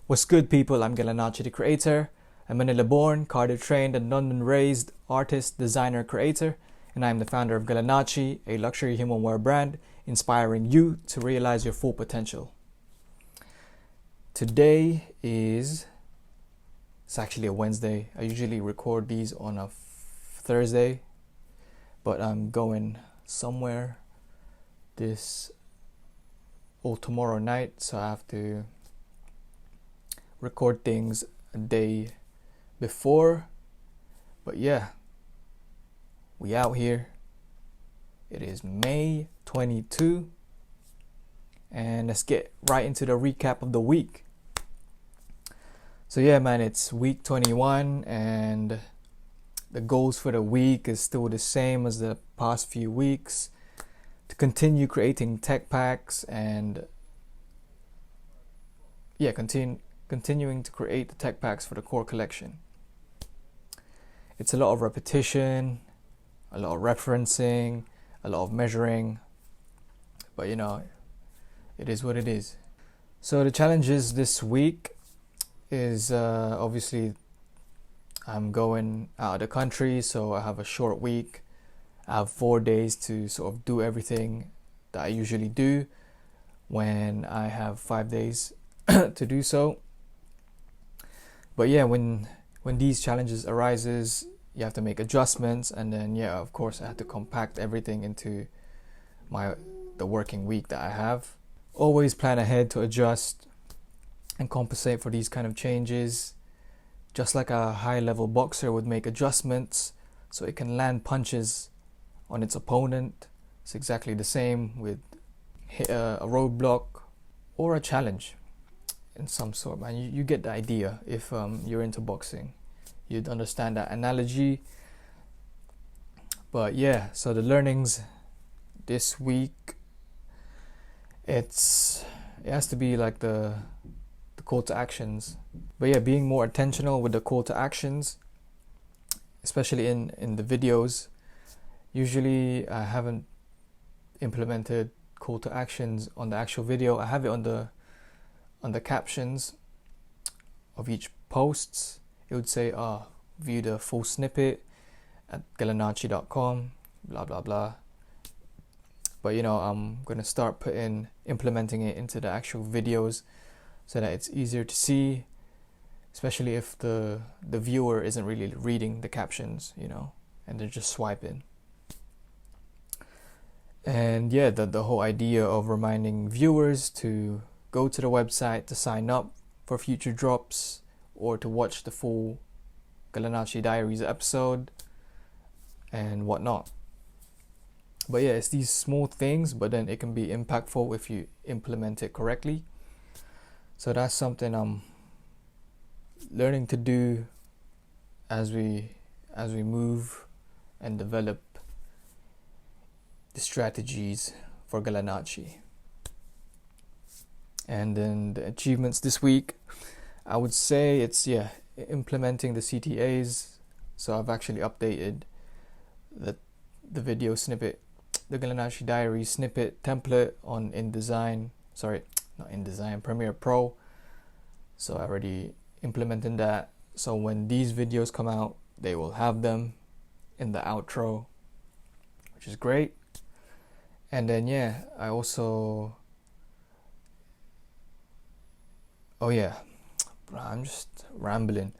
What's good, people? I'm GALANACCI the Creator. I'm Manila-born, Cardiff-trained and London-raised artist, designer, creator, and I'm the founder of GALANACCI, a luxury human wear brand, inspiring you to realize your full potential. Today it's actually a Wednesday. I usually record these on a Thursday, but I'm going somewhere tomorrow night, so I have to record things a day before. But yeah, we out here. It is May 22, and let's get right into the recap of the week. So yeah, man, it's week 21, and the goals for the week is still the same as the past few weeks: to continue creating tech packs and continuing to create the tech packs for the core collection. It's a lot of repetition, a lot of referencing, a lot of measuring, but it is what it is. So the challenges this week is obviously I'm going out of the country, so I have a short week. I have 4 days to sort of do everything that I usually do when I have 5 days to do so. But yeah, when these challenges arises, you have to make adjustments, and then of course I have to compact everything into the working week that I have. Always plan ahead to adjust and compensate for these kind of changes. Just like a high-level boxer would make adjustments so it can land punches on its opponent, it's exactly the same with a roadblock or a challenge in some sort, man. You get the idea. If you're into boxing, you'd understand that analogy. But yeah, so the learnings this week, it has to be like the call to actions. But yeah, being more intentional with the call to actions, especially in the videos. Usually I haven't implemented call to actions on the actual video. I have it on the captions of each posts. It would say, view the full snippet at galanacci.com, blah blah blah. But I'm gonna start implementing it into the actual videos so that it's easier to see, especially if the viewer isn't really reading the captions, and they're just swiping. And yeah, the whole idea of reminding viewers to go to the website to sign up for future drops or to watch the full GALANACCI Diaries episode and whatnot. But yeah, it's these small things, but then it can be impactful if you implement it correctly. So that's something I'm learning to do as we move and develop the strategies for GALANACCI. And then the achievements this week, I would say it's implementing the CTAs. So I've actually updated the video snippet, the GALANACCI Diary snippet template on Premiere Pro. So I already implemented that. So when these videos come out, they will have them in the outro, which is great. And then I also I'm just rambling.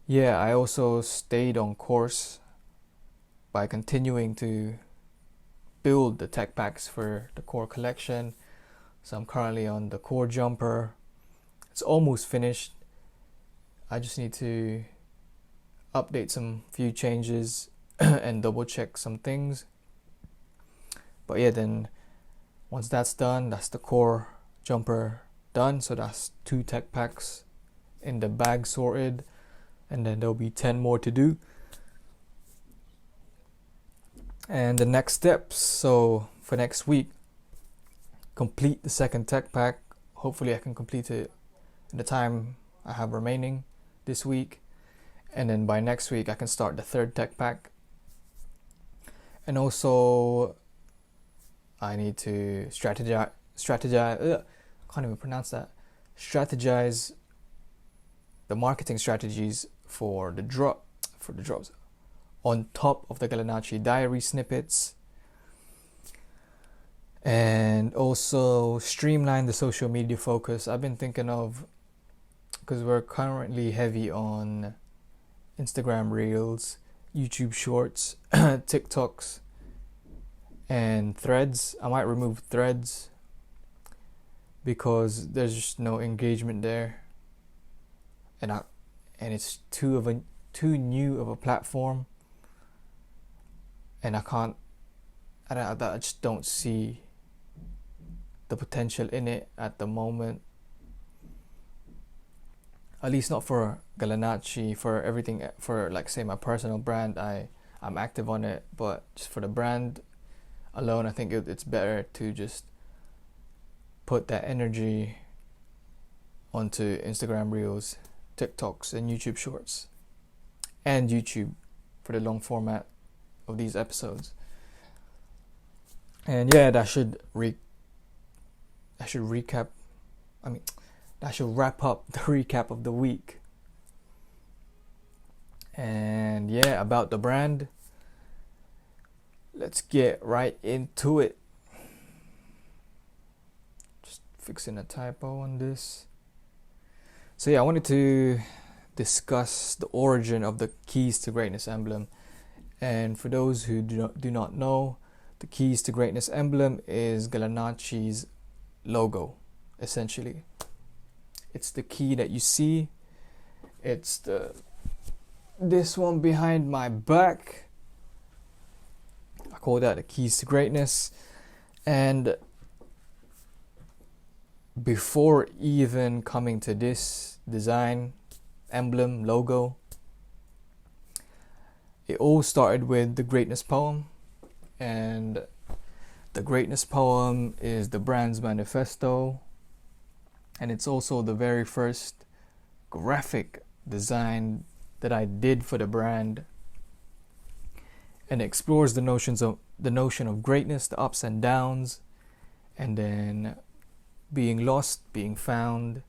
I also stayed on course by continuing to build the tech packs for the core collection. So I'm currently on the core jumper. It's almost finished. I just need to update some few changes and double check some things. But then once that's done, that's the core jumper done. So that's 2 tech packs in the bag sorted, and then there'll be 10 more to do. And the next steps, so for next week, complete the second tech pack. Hopefully I can complete it in the time I have remaining this week, and then by next week I can start the third tech pack. And also I need to strategize the marketing strategies for the drops on top of the GALANACCI diary snippets, and also streamline the social media focus. I've been thinking of, because we're currently heavy on Instagram Reels, YouTube Shorts, TikToks, and Threads. I might remove Threads because there's just no engagement there, and it's too new of a platform, and I just don't see the potential in it at the moment. At least not for GALANACCI. For everything, for like say my personal brand, I'm active on it, but just for the brand alone, I think it's better to just put that energy onto Instagram Reels, TikToks, and YouTube Shorts, and YouTube for the long format of these episodes. And yeah, that should wrap up the recap of the week. And yeah, about the brand, let's get right into it. Just fixing a typo on this. So yeah, I wanted to discuss the origin of the Keys to Greatness emblem. And for those who do not know, the Keys to Greatness emblem is GALANACCI's logo, essentially. It's the key that you see. It's this one behind my back. I call that the Keys to Greatness. And before even coming to this design, emblem, logo, it all started with the Greatness poem. And the Greatness poem is the brand's manifesto. And it's also the very first graphic design that I did for the brand. And it explores the notion of greatness, the ups and downs, and then being lost, being found,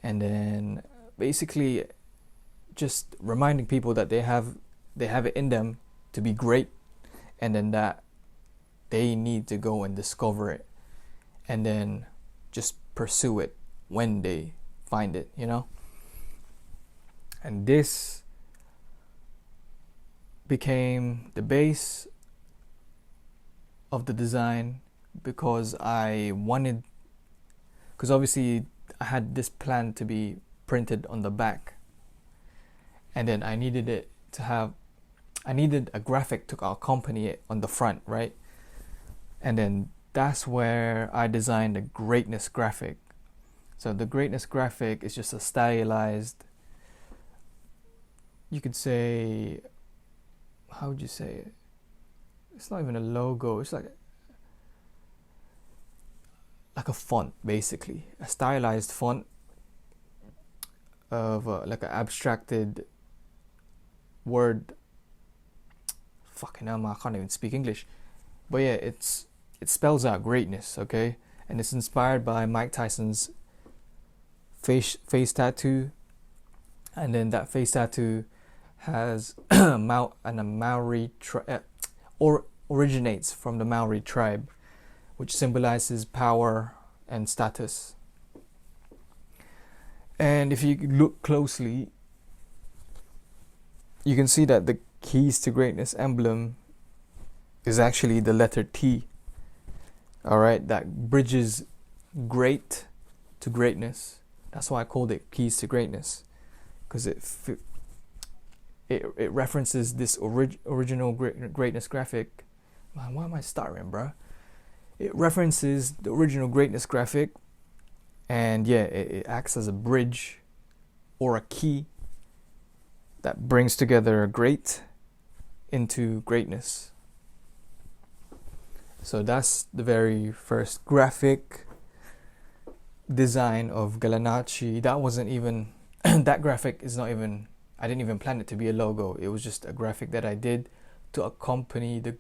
and then basically just reminding people that they have it in them to be great, and then that they need to go and discover it, and then just pursue it when they find it, you know? And this became the base of the design because obviously I had this plan to be printed on the back, and then I needed a graphic to accompany it on the front, right? And then that's where I designed the Greatness graphic. So the Greatness graphic is just a stylized, you could say, how would you say it? It's not even a logo. It's like a font, basically. A stylized font of like an abstracted word. Fucking hell, I can't even speak English. But yeah, it spells out greatness, okay? And it's inspired by Mike Tyson's face tattoo. And then that face tattoo has a Maori originates from the Maori tribe, which symbolizes power and status. And if you look closely, you can see that the Keys to Greatness emblem is actually the letter T. Alright, that bridges great to greatness. That's why I called it Keys to Greatness, because it references this original Greatness graphic. Man, why am I stuttering, bruh? It references the original Greatness graphic, and yeah, it acts as a bridge or a key that brings together great into greatness. So that's the very first graphic design of GALANACCI. That wasn't even that graphic is not even, I didn't even plan it to be a logo. It was just a graphic that I did to accompany the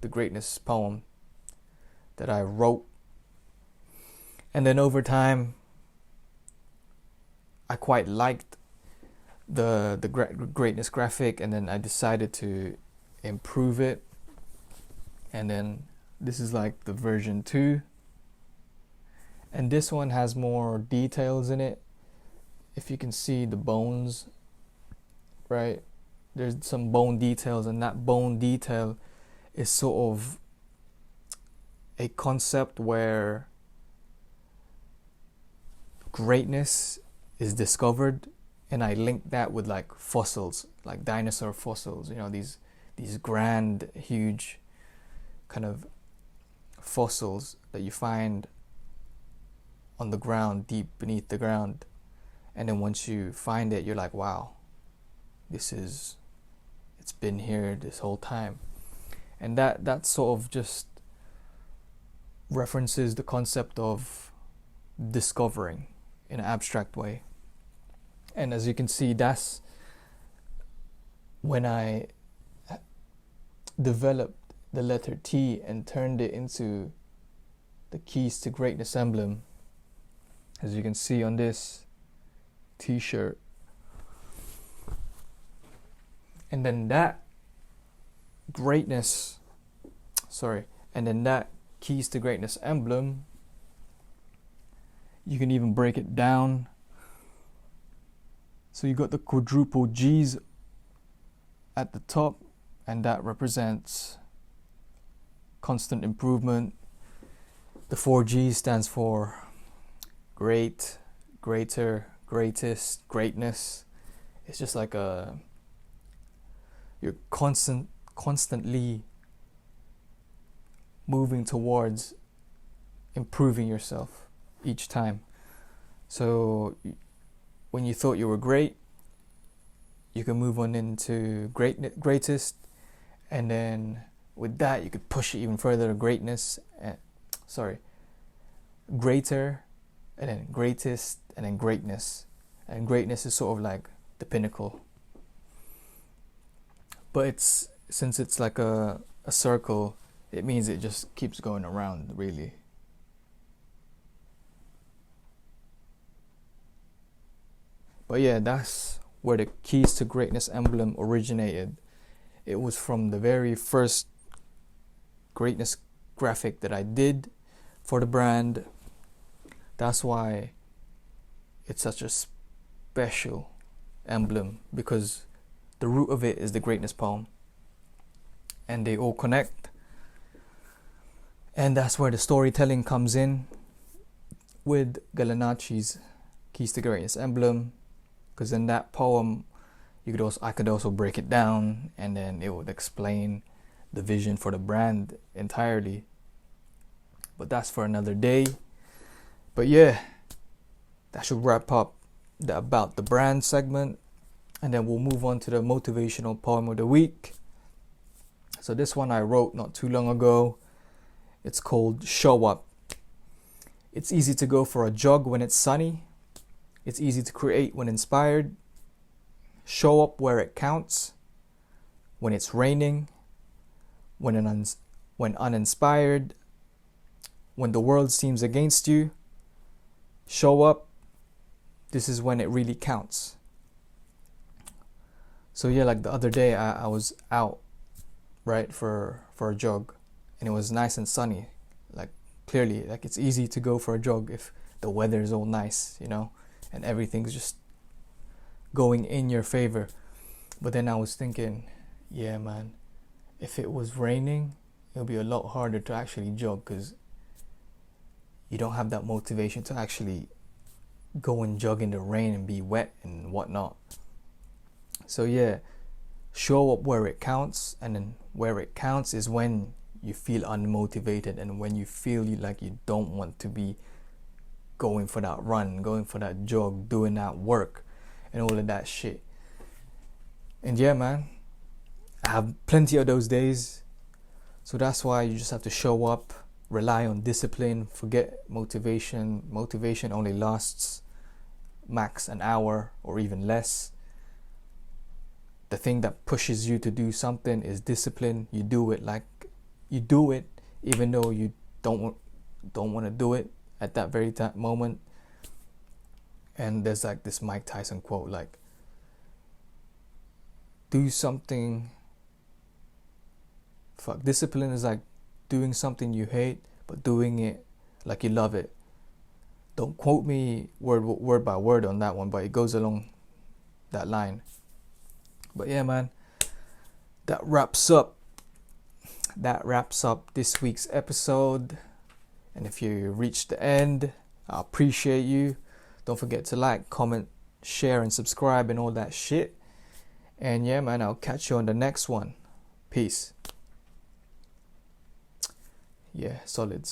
Greatness poem that I wrote. And then over time, I quite liked greatness graphic, and then I decided to improve it, and then this is like the version 2, and this one has more details in it. If you can see the bones, right, there's some bone details, and that bone detail is sort of a concept where greatness is discovered, and I link that with like fossils, like dinosaur fossils, you know, these grand, huge kind of fossils that you find on the ground, deep beneath the ground, and then once you find it, you're like, wow, it's been here this whole time. And that sort of just references the concept of discovering in an abstract way. And as you can see, that's when I developed the letter T and turned it into the Keys to Greatness emblem, as you can see on this t-shirt. And then that Keys to Greatness emblem, you can even break it down. So you got the quadruple G's at the top, and that represents constant improvement. The 4 G's stands for great, greater, greatest, greatness. It's just like you're constantly moving towards improving yourself each time. So when you thought you were great, you can move on into greatest, and then with that you could push it even further to greater, and then greatest, and then greatness. And greatness is sort of like the pinnacle. But since it's like a circle, it means it just keeps going around, really. But yeah, that's where the Keys to Greatness emblem originated. It was from the very first greatness graphic that I did for the brand. That's why it's such a special emblem, because the root of it is the greatness poem, and they all connect. And that's where the storytelling comes in with GALANACCI's Keys to Greatness emblem, because in that poem I could also break it down, and then it would explain the vision for the brand entirely. But that's for another day. But yeah, that should wrap up the about the brand segment, and then we'll move on to the motivational poem of the week. So this one I wrote not too long ago. It's called Show Up. It's easy to go for a jog when it's sunny. It's easy to create when inspired. Show up where it counts. When it's raining. When uninspired. When the world seems against you. Show up. This is when it really counts. So yeah, like the other day I was out, right, for a jog, and it was nice and sunny. Like clearly, like it's easy to go for a jog if the weather is all nice, you know, and everything's just going in your favor. But then I was thinking, yeah man, if it was raining, it would be a lot harder to actually jog, because you don't have that motivation to actually go and jog in the rain and be wet and whatnot. So yeah, show up where it counts, and then where it counts is when you feel unmotivated and when you feel like you don't want to be going for that run, going for that jog, doing that work and all of that shit. And yeah man, I have plenty of those days. So that's why you just have to show up, rely on discipline, forget motivation. Motivation only lasts max an hour or even less. The thing that pushes you to do something is discipline. You do it even though you don't want to do it at that very moment. And there's like this Mike Tyson quote, like, do something. Fuck, discipline is like doing something you hate, but doing it like you love it. Don't quote me word by word on that one, but it goes along that line. But yeah, man, that wraps up this week's episode. And if you reached the end, I appreciate you. Don't forget to like, comment, share, and subscribe and all that shit. And yeah, man, I'll catch you on the next one. Peace. Yeah, solid.